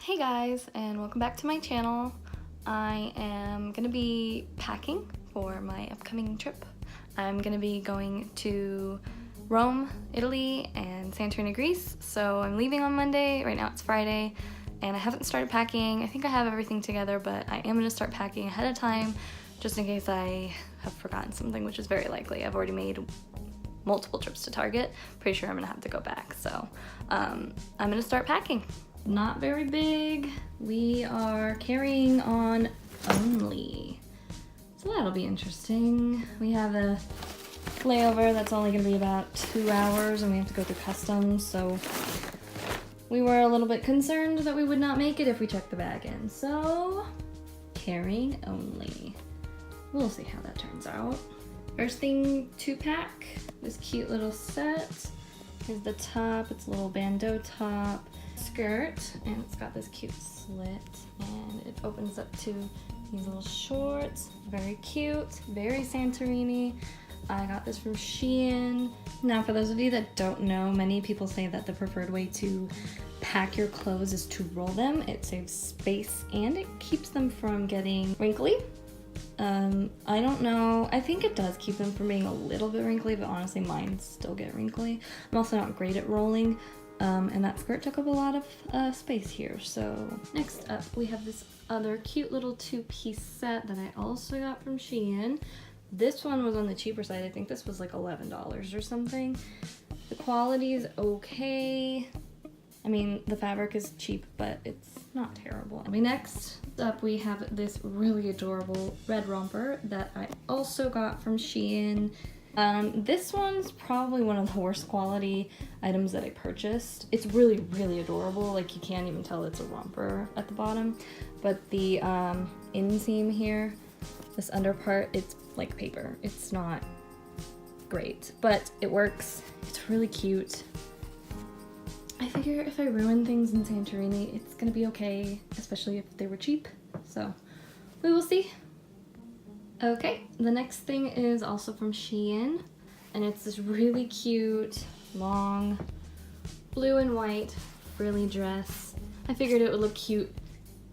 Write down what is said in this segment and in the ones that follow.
Hey guys, and welcome back to my channel. I am gonna be packing for my upcoming trip. I'm gonna be going to Rome, Italy, and Santorini, Greece. So I'm leaving on Monday. Right now it's Friday, and I haven't started packing. I think I have everything together, but I am gonna start packing ahead of time just in case I have forgotten something, which is very likely. I've already made multiple trips to Target. Pretty sure I'm gonna have to go back. So I'm gonna start packing. Not very big. We are carrying on only. So that'll be interesting. We have a layover that's only gonna be about 2 hours and we have to go through customs, so we were a little bit concerned that we would not make it if we checked the bag in. So carrying only. We'll see how that turns out. First thing to pack, this cute little set. Here's the top, it's a little bandeau top. Skirt, and it's got this cute slit, and it opens up to these little shorts. Very cute, very Santorini. I got this from Shein. Now, for those of you that don't know, many people say that the preferred way to pack your clothes is to roll them. It saves space and it keeps them from getting wrinkly. I don't know. I think it does keep them from being a little bit wrinkly, but honestly mine still get wrinkly. I'm also not great at rolling. And that skirt took up a lot of space here. So next up we have this other cute little two-piece set that I also got from Shein. This one was on the cheaper side. I think this was like $11 or something. The quality is okay. I mean, the fabric is cheap, but it's not terrible. Next up we have this really adorable red romper that I also got from Shein. This one's probably one of the worst quality items that I purchased. It's really, really adorable. Like, you can't even tell it's a romper at the bottom. But the inseam here, this under part, it's like paper. It's not great, but it works. It's really cute. I figure if I ruin things in Santorini, it's gonna be okay, especially if they were cheap. So we will see. Okay, the next thing is also from Shein, and it's this really cute, long, blue and white frilly dress. I figured it would look cute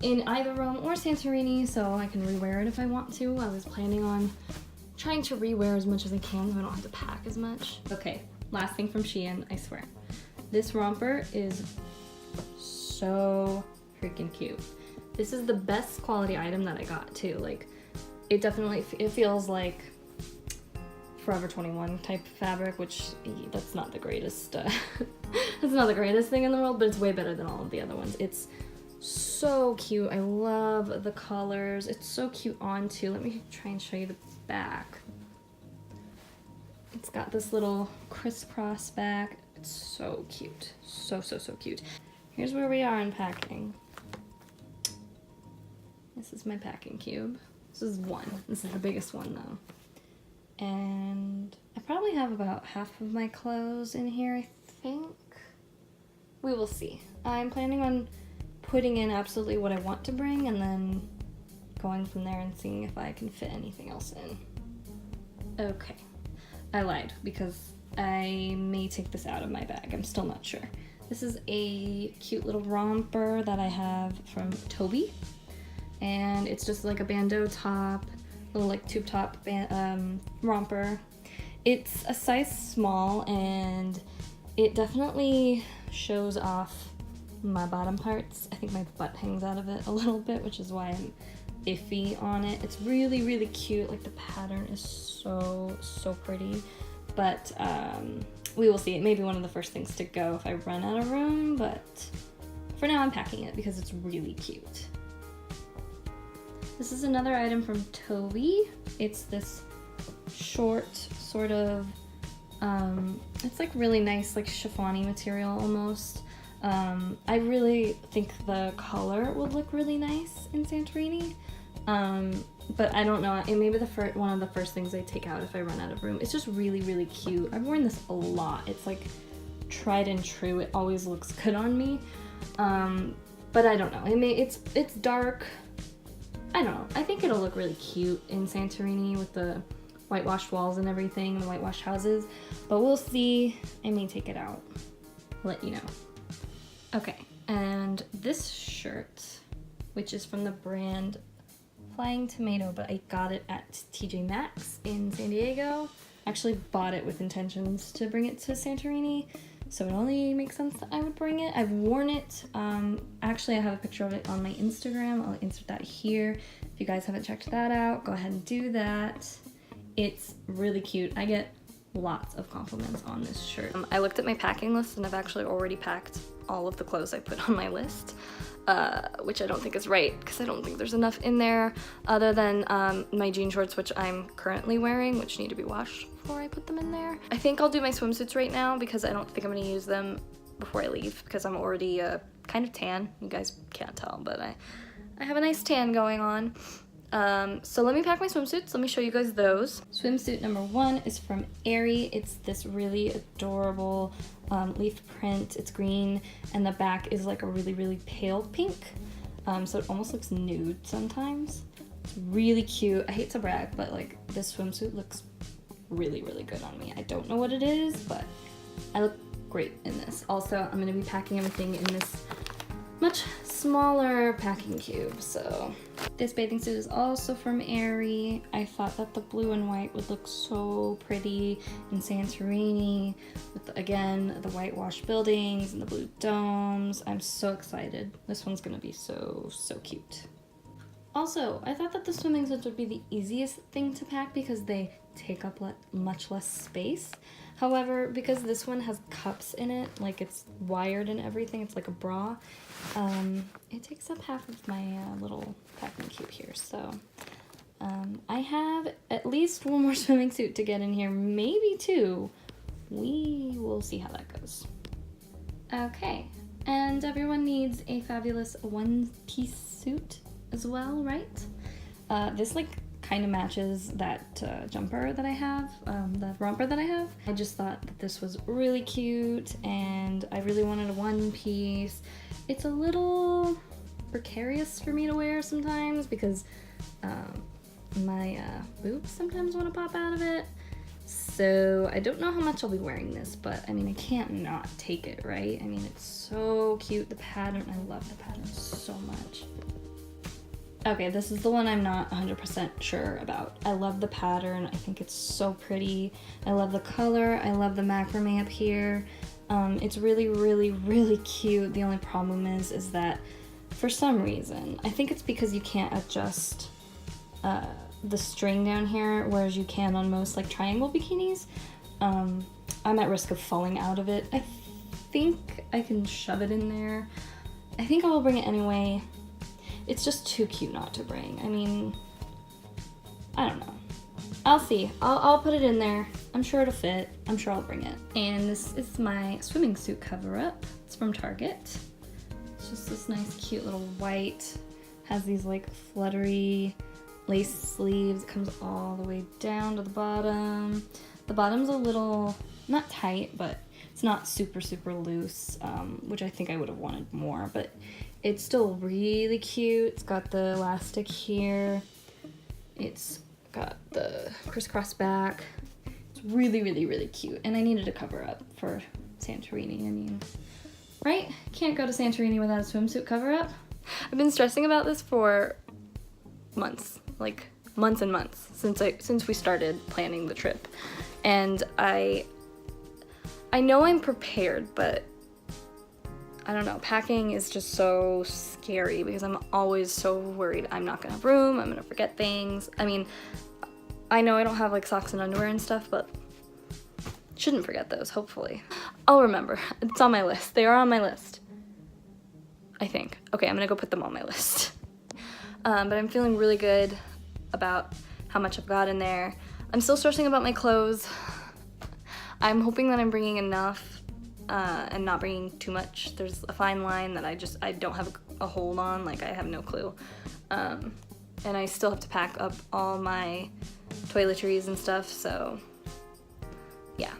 in either Rome or Santorini, so I can rewear it if I want to. I was planning on trying to rewear as much as I can so I don't have to pack as much. Okay, last thing from Shein, I swear. This romper is so freaking cute. This is the best quality item that I got too. Like, it definitely, it feels like Forever 21 type fabric, which that's not the greatest, that's not the greatest thing in the world, but it's way better than all of the other ones. It's so cute. I love the colors. It's so cute on too. Let me try and show you the back. It's got this little crisscross back. It's so cute. So, so, so cute. Here's where we are unpacking. This is my packing cube. This is one. This is the biggest one though. And I probably have about half of my clothes in here, I think. We will see. I'm planning on putting in absolutely what I want to bring and then going from there and seeing if I can fit anything else in. Okay. I lied because I may take this out of my bag. I'm still not sure. This is a cute little romper that I have from Toby. And it's just like a bandeau top, little like tube top romper. It's a size small and it definitely shows off my bottom parts. I think my butt hangs out of it a little bit, which is why I'm iffy on it. It's really, really cute. Like, the pattern is so, so pretty. But we will see. It may be one of the first things to go if I run out of room, but for now I'm packing it because it's really cute. This is another item from Toby. It's this short sort of, it's like really nice, like chiffon-y material almost. I really think the color would look really nice in Santorini. But I don't know, it may be one of the first things I take out if I run out of room. It's just really, really cute. I've worn this a lot. It's like tried and true. It always looks good on me. But I don't know. It's dark. I don't know. I think it'll look really cute in Santorini with the whitewashed walls and everything, the whitewashed houses. But we'll see. I may take it out. I'll let you know. Okay, And this shirt, which is from the brand Flying Tomato, but I got it at TJ Maxx in San Diego. Actually bought it with intentions to bring it to Santorini, so it only makes sense that I would bring it. I've worn it. Actually, I have a picture of it on my Instagram. I'll insert that here. If you guys haven't checked that out, go ahead and do that. It's really cute. I get lots of compliments on this shirt. I looked at my packing list and I've actually already packed all of the clothes I put on my list, which I don't think is right because I don't think there's enough in there other than my jean shorts, which I'm currently wearing, which need to be washed before I put them in there. I think I'll do my swimsuits right now because I don't think I'm going to use them before I leave because I'm already kind of tan. You guys can't tell, but I have a nice tan going on. So let me pack my swimsuits. Let me show you guys those. Swimsuit number 1 is from Aerie. It's this really adorable leaf print. It's green and the back is like a really, really pale pink. So it almost looks nude sometimes. It's really cute. I hate to brag, but like this swimsuit looks really, really good on me. I don't know what it is, but I look great in this. Also, I'm gonna be packing everything in this much smaller packing cube. So this bathing suit is also from Aerie. I thought that the blue and white would look so pretty in Santorini with, again, the whitewashed buildings and the blue domes. I'm so excited. This one's gonna be so, so cute. Also, I thought that the swimming suits would be the easiest thing to pack because they take up much less space. However, because this one has cups in it, like it's wired and everything, it's like a bra, it takes up half of my little packing cube here. So I have at least one more swimming suit to get in here, maybe 2. We will see how that goes. Okay, and everyone needs a fabulous one-piece suit as well, right? This like kind of matches that jumper that I have, the romper that I have. I just thought that this was really cute and I really wanted a one piece. It's a little precarious for me to wear sometimes because my boobs sometimes want to pop out of it. So I don't know how much I'll be wearing this, but I mean, I can't not take it, right? I mean, it's so cute. The pattern, I love the pattern so much. Okay, this is the one I'm not 100% sure about. I love the pattern. I think it's so pretty. I love the color. I love the macrame up here. It's really, really, really cute. The only problem is that for some reason, I think it's because you can't adjust the string down here, whereas you can on most like triangle bikinis. I'm at risk of falling out of it. I think I can shove it in there. I think I will bring it anyway. It's just too cute not to bring. I mean, I don't know. I'll see. I'll put it in there. I'm sure it'll fit. I'm sure I'll bring it. And this is my swimming suit cover-up. It's from Target. It's just this nice, cute little white. Has these like fluttery lace sleeves. It comes all the way down to the bottom. The bottom's a little, not tight, but it's not super, super loose, which I think I would have wanted more, but it's still really cute. It's got the elastic here. It's got the crisscross back. It's really, really, really cute. And I needed a cover up for Santorini. I mean, right? Can't go to Santorini without a swimsuit cover up. I've been stressing about this for months, like months and months since we started planning the trip. And I know I'm prepared, but I don't know, packing is just so scary because I'm always so worried I'm not gonna have room, I'm gonna forget things. I mean, I know I don't have like socks and underwear and stuff, but shouldn't forget those, hopefully. I'll remember. It's on my list. They are on my list, I think. Okay, I'm gonna go put them on my list. But I'm feeling really good about how much I've got in there. I'm still stressing about my clothes. I'm hoping that I'm bringing enough and not bringing too much. There's a fine line that I don't have a hold on, like I have no clue. And I still have to pack up all my toiletries and stuff, so yeah.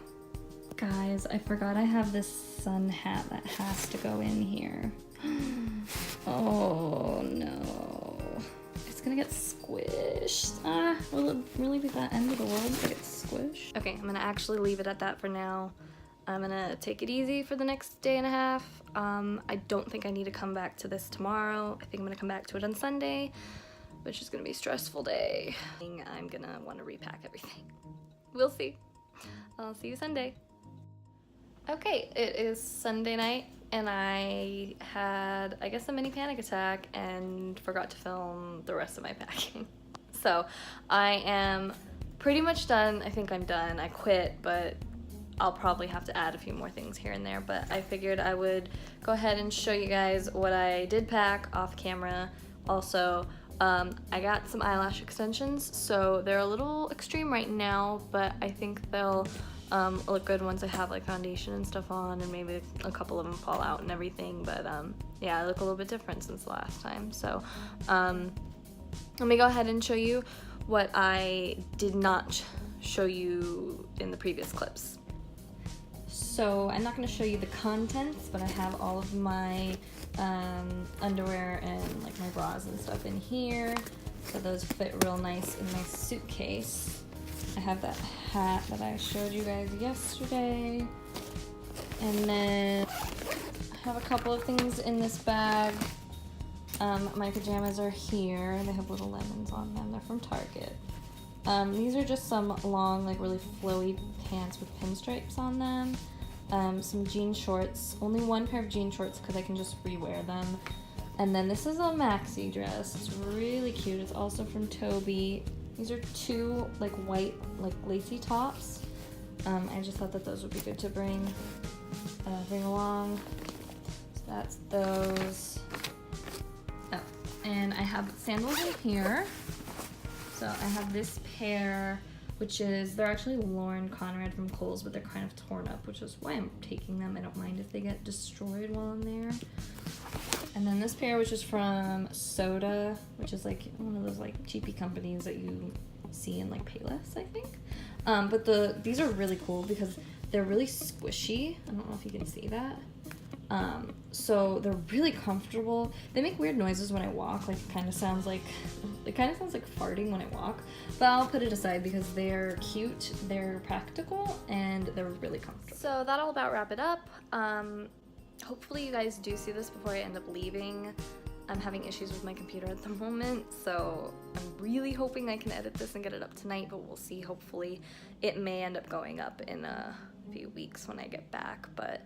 Guys, I forgot I have this sun hat that has to go in here. Oh no. It's gonna get squished. Will it really be the end of the world if it gets squished? Okay, I'm gonna actually leave it at that for now. I'm gonna take it easy for the next day and a half. I don't think I need to come back to this tomorrow. I think I'm gonna come back to it on Sunday, which is gonna be a stressful day. I'm gonna want to repack everything. We'll see. I'll see you Sunday. Okay, it is Sunday night and I had, I guess, a mini panic attack and forgot to film the rest of my packing. So I am pretty much done. I think I'm done. I quit, but I'll probably have to add a few more things here and there, but I figured I would go ahead and show you guys what I did pack off camera. Also, I got some eyelash extensions, so they're a little extreme right now, but I think they'll look good once I have like foundation and stuff on, and maybe a couple of them fall out and everything, but yeah, I look a little bit different since the last time. So let me go ahead and show you what I did not show you in the previous clips. So I'm not going to show you the contents, but I have all of my underwear and like my bras and stuff in here, so those fit real nice in my suitcase. I have that hat that I showed you guys yesterday, and then I have a couple of things in this bag. My pajamas are here. They have little lemons on them. They're from Target. These are just some long, like really flowy pants with pinstripes on them. Some jean shorts, only one pair of jean shorts because I can just rewear them. And then this is a maxi dress. It's really cute. It's also from Toby. These are two like white, like lacy tops. I just thought that those would be good to bring along. So that's those. Oh, and I have sandals in here. So I have this pair, which is, they're actually Lauren Conrad from Kohl's, but they're kind of torn up, which is why I'm taking them. I don't mind if they get destroyed while I'm there. And then this pair, which is from Soda, which is like one of those like cheapy companies that you see in like Payless, I think. But these are really cool because they're really squishy. I don't know if you can see that. So they're really comfortable. They make weird noises when I walk, like it kind of sounds like farting when I walk, but I'll put it aside because they're cute, they're practical, and they're really comfortable. So that'll about wrap it up. Hopefully you guys do see this before I end up leaving. I'm having issues with my computer at the moment, so I'm really hoping I can edit this and get it up tonight, but we'll see. Hopefully it may end up going up in a few weeks when I get back, but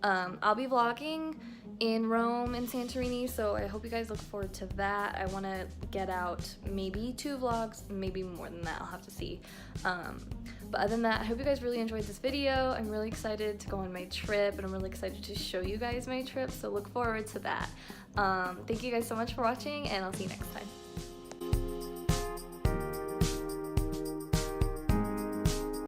I'll be vlogging in Rome and Santorini, so I hope you guys look forward to that. I want to get out maybe 2 vlogs, maybe more than that, I'll have to see. But other than that, I hope you guys really enjoyed this video. I'm really excited to go on my trip, and I'm really excited to show you guys my trip, so look forward to that. Thank you guys so much for watching, and I'll see you next time.